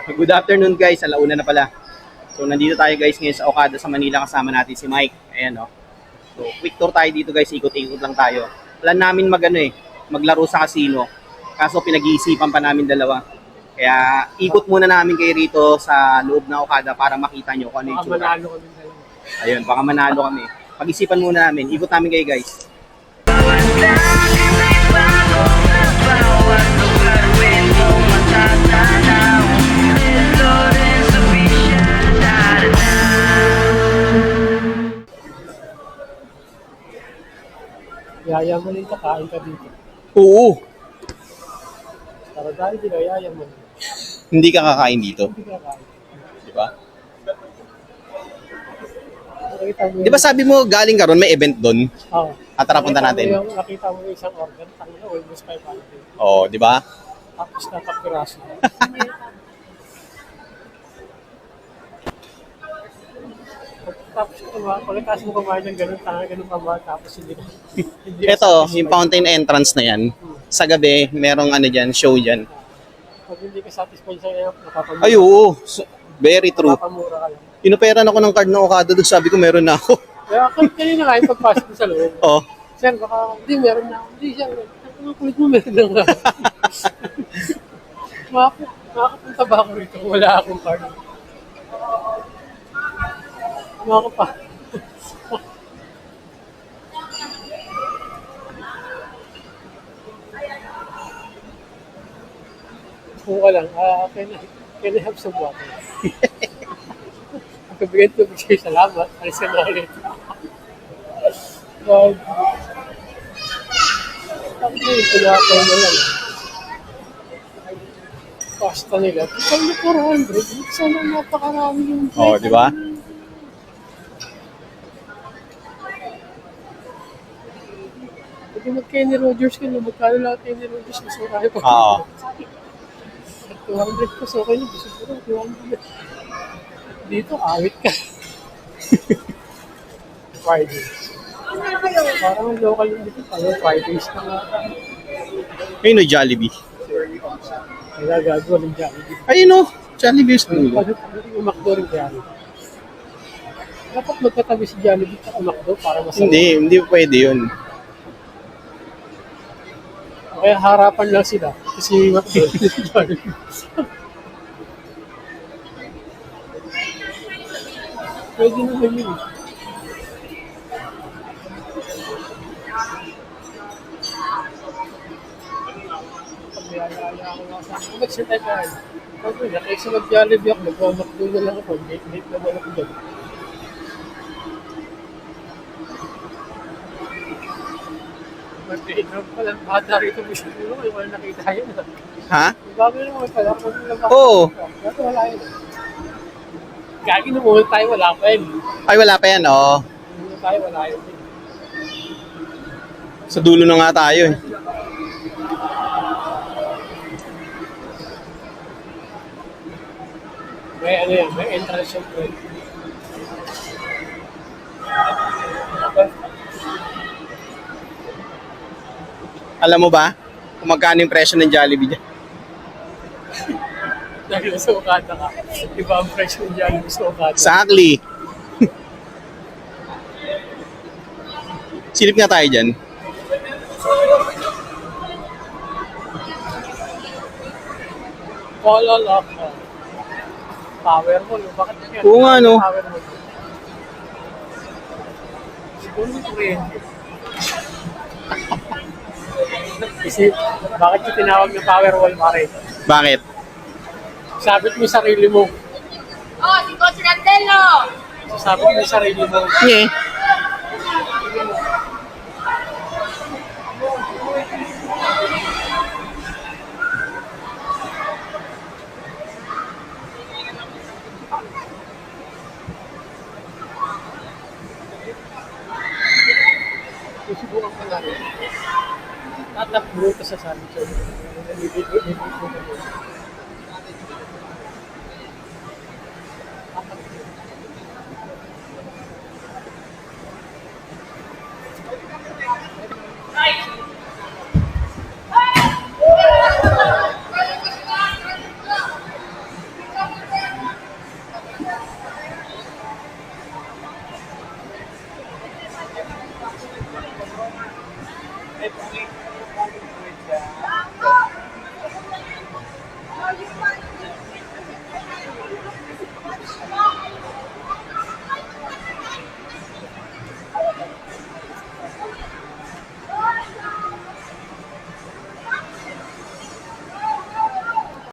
Good afternoon guys, alauna na pala. So nandito tayo guys ngayon sa Okada sa Manila, kasama natin si Mike. Ayan oh. So quick tour tayo dito guys, ikot-ikot lang tayo. Plan namin maglaro sa casino. Kaso pinag-iisipan pa namin dalawa. Kaya ikot muna namin kayo rito sa loob ng Okada para makita nyo kung ano yung tsura. Manalo kami dalawa. Ayun, baka manalo kami. Pag-isipan muna namin, ikot namin kayo guys. Yayaman ka, kain ka dito. Oo, Para dahil di ka yayaman. hindi ka kakain dito. Hindi ka kain. Di ba? Nakita mo Di ba sabi mo galing ka ron, may event doon? Oo. At tara punta natin. Nakita mo yung isang organ, tangina, almost 500. Oo, di ba? Tapos nakapiraso. Tapos pagkatapos mo kumain ng ganun, ganun pa ba? Tapos hindi Ito, yung fountain entrance na yan. Sa gabi, merong ano dyan, show dyan. Pag hindi ka satisfied sa iyo, napapamura. Ay, oo. Very true. Napapamura ka lang. Inoperan ako ng card ng Okada doon. Sabi ko, meron na ako. Kaya kanina nga yung pagpasok mo sa loob. Oo. Sir, baka hindi, meron na ako. Hindi, sir. Ang kulit mo, meron na nga. Makakapunta ba ako rito kung wala akong card? Makakapa. Kung ka lang, can I have some water? Pagkabigyan tubig sa'yo, salamat. Alis ka na ulit. Tapos yun, pinapay mo lang. Pasta nila. Pag na 400, sana napakarami yung Oo, di ba? Pag mag-Kenny Rogers ka na, magkano lang Kenny Rogers, gusto ko tayo pa. Oo. 200 pesos, okay na. Gusto ko na, 200. Dito, awit ka. Fridays. Parang local yung dito, parang Fridays na nga. Ayun o, Jollibee. Kaya gagawa ng Jollibee. Ayun o, Jollibee is dulo. Paano yung McDo rin Jollibee? Dapat magkatabi si Jollibee at McDo para masarap. Hindi pwede yun. Kaya harapan lang sila. Kasi McDo si Jollibee. Pwede naman yun. Mag-sit tayo ka. Sabi na, kaysa mag-Jollibee ako, mag-McDo na lang ako. Late naman ako dyan. Mag-inom pa lang. Bata rito mo siya. Wala nakita yun. Ha? Bago naman pala. Oo. Dati wala yun. Gagi na muna tayo, wala pa yun. Ay, wala pa yan, oo. Muna tayo, wala yun. Sa dulo na nga tayo eh. May ano yan, may entrance yung friend. Alam mo ba kung magkano yung presyo ng Jollibee dyan? Dahil sa Okada ka, iba ang presyo ng Jollibee sa Okada. Exactly. Silip nga tayo dyan. Kolol ako. Power mo, no? Bakit yan? Oo nga, no? Power mo. Siguro may kuryente. Kasi, bakit yung tinawag na power wall, pare? Bakit? Sabit mo yung sarili mo. Oh, si Coach Randelo! Sabit mo yung sarili mo. Yeah. Susubukan ko natin. Tatakbo ka sa sabit sa'yo.